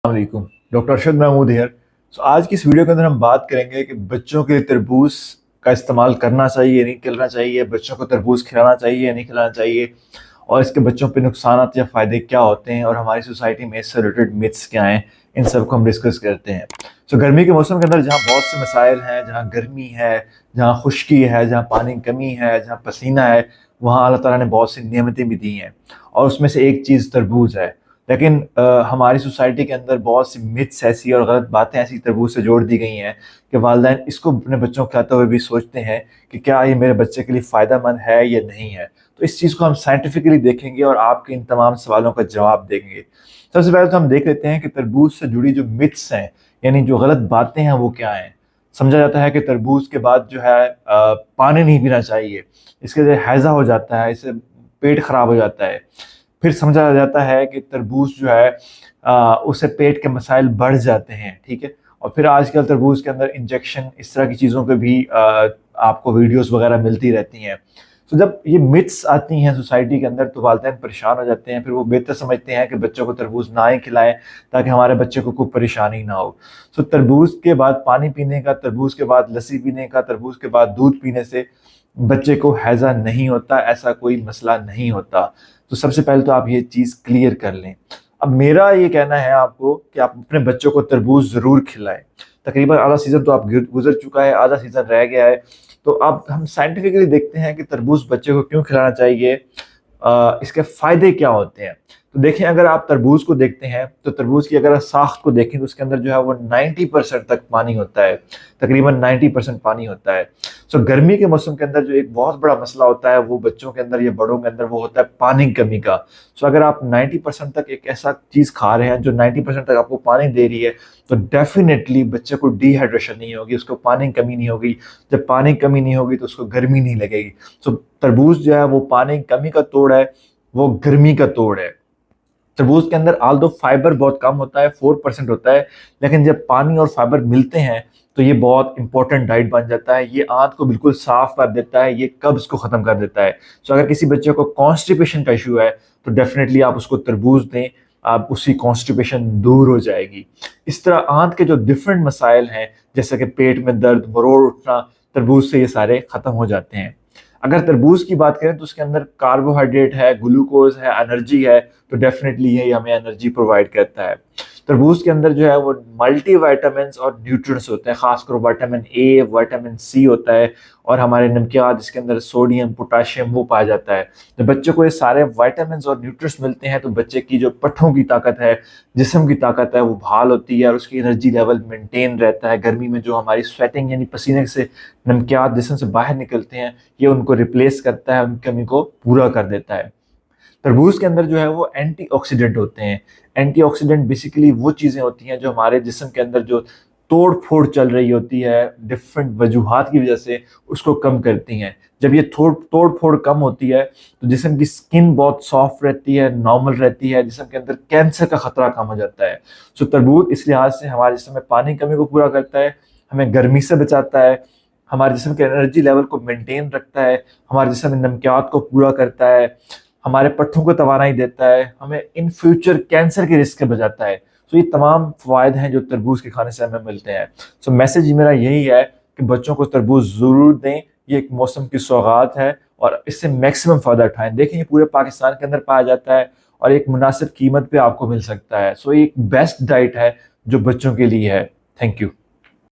السلام علیکم، doctor Arshad Mahmood hair. آج کی اس ویڈیو کے اندر ہم بات کریں گے کہ بچوں کے لیے تربوز کا استعمال کرنا چاہیے نہیں کرنا چاہیے، بچوں کو تربوز کھلانا چاہیے یا نہیں کھلانا چاہیے، اور اس کے بچوں پہ نقصانات یا فائدے کیا ہوتے ہیں، اور ہماری سوسائٹی میں اس سے ریلیٹڈ میتھس کیا ہیں، ان سب کو ہم ڈسکس کرتے ہیں۔ گرمی کے موسم کے اندر جہاں بہت سے مسائل ہیں، جہاں گرمی ہے، جہاں خشکی ہے، جہاں پانی کی کمی ہے، جہاں پسینہ ہے، وہاں اللہ تعالیٰ نے بہت سی نعمتیں بھی دی ہیں، اور اس میں سے ایک چیز تربوز ہے۔ لیکن ہماری سوسائٹی کے اندر بہت سی متس ایسی اور غلط باتیں ایسی تربوز سے جوڑ دی گئی ہیں کہ والدین اس کو اپنے بچوں کو کھلاتے ہوئے بھی سوچتے ہیں کہ کیا یہ میرے بچے کے لیے فائدہ مند ہے یا نہیں ہے۔ تو اس چیز کو ہم سائنٹیفکلی دیکھیں گے اور آپ کے ان تمام سوالوں کا جواب دیں گے۔ سب سے پہلے تو ہم دیکھ لیتے ہیں کہ تربوز سے جڑی جو متس ہیں، یعنی جو غلط باتیں ہیں، وہ کیا ہیں۔ سمجھا جاتا ہے کہ تربوز کے بعد جو ہے پانی نہیں پینا چاہیے، اس کے ذریعے ہیضہ ہو جاتا ہے، اس سے پیٹ خراب ہو جاتا ہے۔ پھر سمجھا جاتا ہے کہ تربوز جو ہے اس سے پیٹ کے مسائل بڑھ جاتے ہیں، ٹھیک ہے۔ اور پھر آج کل تربوز کے اندر انجیکشن، اس طرح کی چیزوں پہ بھی آپ کو ویڈیوز وغیرہ ملتی رہتی ہیں۔ تو جب یہ متس آتی ہیں سوسائٹی کے اندر تو والدین پریشان ہو جاتے ہیں، پھر وہ بہتر سمجھتے ہیں کہ بچوں کو تربوز نہ ہی کھلائیں تاکہ ہمارے بچے کو کوئی پریشانی نہ ہو۔ تربوز کے بعد پانی پینے کا، تربوز کے بعد لسی پینے کا، تربوز کے بعد دودھ پینے سے بچے کو ہیضہ نہیں ہوتا، ایسا کوئی مسئلہ نہیں ہوتا۔ تو سب سے پہلے تو آپ یہ چیز کلیئر کر لیں۔ اب میرا یہ کہنا ہے آپ کو کہ آپ اپنے بچوں کو تربوز ضرور کھلائیں۔ تقریباً آدھا سیزن تو آپ گزر چکا ہے، آدھا سیزن رہ گیا ہے، تو اب ہم سائنٹیفکلی دیکھتے ہیں کہ تربوز بچے کو کیوں کھلانا چاہیے، اس کے فائدے کیا ہوتے ہیں۔ تو دیکھیں، اگر آپ تربوز کو دیکھتے ہیں تو تربوز کی اگر ساخت کو دیکھیں تو اس کے اندر جو ہے وہ 90% تک پانی ہوتا ہے، تقریباً 90% پانی ہوتا ہے۔ گرمی کے موسم کے اندر جو ایک بہت بڑا مسئلہ ہوتا ہے وہ بچوں کے اندر یا بڑوں کے اندر، وہ ہوتا ہے پانی کی کمی کا۔ اگر آپ 90% تک ایک ایسا چیز کھا رہے ہیں جو 90% تک آپ کو پانی دے رہی ہے تو ڈیفینیٹلی بچے کو ڈی ہائیڈریشن نہیں ہوگی، اس کو پانی کی کمی نہیں ہوگی۔ جب پانی کی کمی نہیں ہوگی تو اس کو گرمی نہیں لگے گی۔ تربوز جو ہے وہ پانی کی کمی کا توڑ ہے، وہ گرمی کا توڑ ہے۔ تربوز کے اندر آلدو فائبر بہت کم ہوتا ہے، 4% ہوتا ہے، لیکن جب پانی اور فائبر ملتے ہیں تو یہ بہت امپورٹنٹ ڈائٹ بن جاتا ہے۔ یہ آنت کو بالکل صاف کر دیتا ہے، یہ قبض کو ختم کر دیتا ہے۔ اگر کسی بچے کو کانسٹیپیشن کا ایشو ہے تو ڈیفینیٹلی آپ اس کو تربوز دیں، آپ اس کی کانسٹیپیشن دور ہو جائے گی۔ اس طرح آنت کے جو ڈفرینٹ مسائل ہیں، جیسے کہ پیٹ میں درد، مروڑ اٹھنا، تربوز سے یہ سارے ختم ہو جاتے ہیں۔ اگر تربوز کی بات کریں تو اس کے اندر کاربوہائیڈریٹ ہے، گلوکوز ہے، انرجی ہے، تو ڈیفینیٹلی یہ ہمیں انرجی پرووائڈ کرتا ہے۔ تربوز کے اندر جو ہے وہ ملٹی وائٹامنس اور نیوٹرنس ہوتے ہیں، خاص کر وائٹامن اے، وائٹامن سی ہوتا ہے، اور ہمارے نمکیات جس کے اندر سوڈیم، پوٹاشیم وہ پایا جاتا ہے۔ جب بچے کو یہ سارے وائٹامنس اور نیوٹرنس ملتے ہیں تو بچے کی جو پٹھوں کی طاقت ہے، جسم کی طاقت ہے، وہ بحال ہوتی ہے اور اس کی انرجی لیول مینٹین رہتا ہے۔ گرمی میں جو ہماری سویٹنگ یعنی پسینے سے نمکیات جسم سے باہر نکلتے ہیں، یہ ان کو ریپلیس کرتا ہے، ان کی کمی کو پورا کر دیتا ہے۔ تربوز کے اندر جو ہے وہ اینٹی آکسیڈنٹ ہوتے ہیں۔ اینٹی آکسیڈنٹ بیسیکلی وہ چیزیں ہوتی ہیں جو ہمارے جسم کے اندر جو توڑ پھوڑ چل رہی ہوتی ہے ڈفرینٹ وجوہات کی وجہ سے، اس کو کم کرتی ہیں۔ جب یہ توڑ پھوڑ کم ہوتی ہے تو جسم کی سکن بہت سافٹ رہتی ہے، نارمل رہتی ہے، جسم کے اندر کینسر کا خطرہ کم ہو جاتا ہے۔ تربوز اس لحاظ سے ہمارے جسم میں پانی کی کمی کو پورا کرتا ہے، ہمیں گرمی سے بچاتا ہے، ہمارے جسم کے انرجی لیول کو مینٹین رکھتا ہے، ہمارے جسم میں نمکیات کو پورا کرتا ہے، ہمارے پٹھوں کو توانائی دیتا ہے، ہمیں ان فیوچر کینسر کے رسک سے بچاتا ہے۔ یہ تمام فوائد ہیں جو تربوز کے کھانے سے ہمیں ملتے ہیں۔ میسج میرا یہی ہے کہ بچوں کو تربوز ضرور دیں، یہ ایک موسم کی سوغات ہے اور اس سے میکسیمم فائدہ اٹھائیں۔ دیکھیں یہ پورے پاکستان کے اندر پایا جاتا ہے اور ایک مناسب قیمت پہ آپ کو مل سکتا ہے۔ یہ ایک بیسٹ ڈائٹ ہے جو بچوں کے لیے ہے۔ Thank you.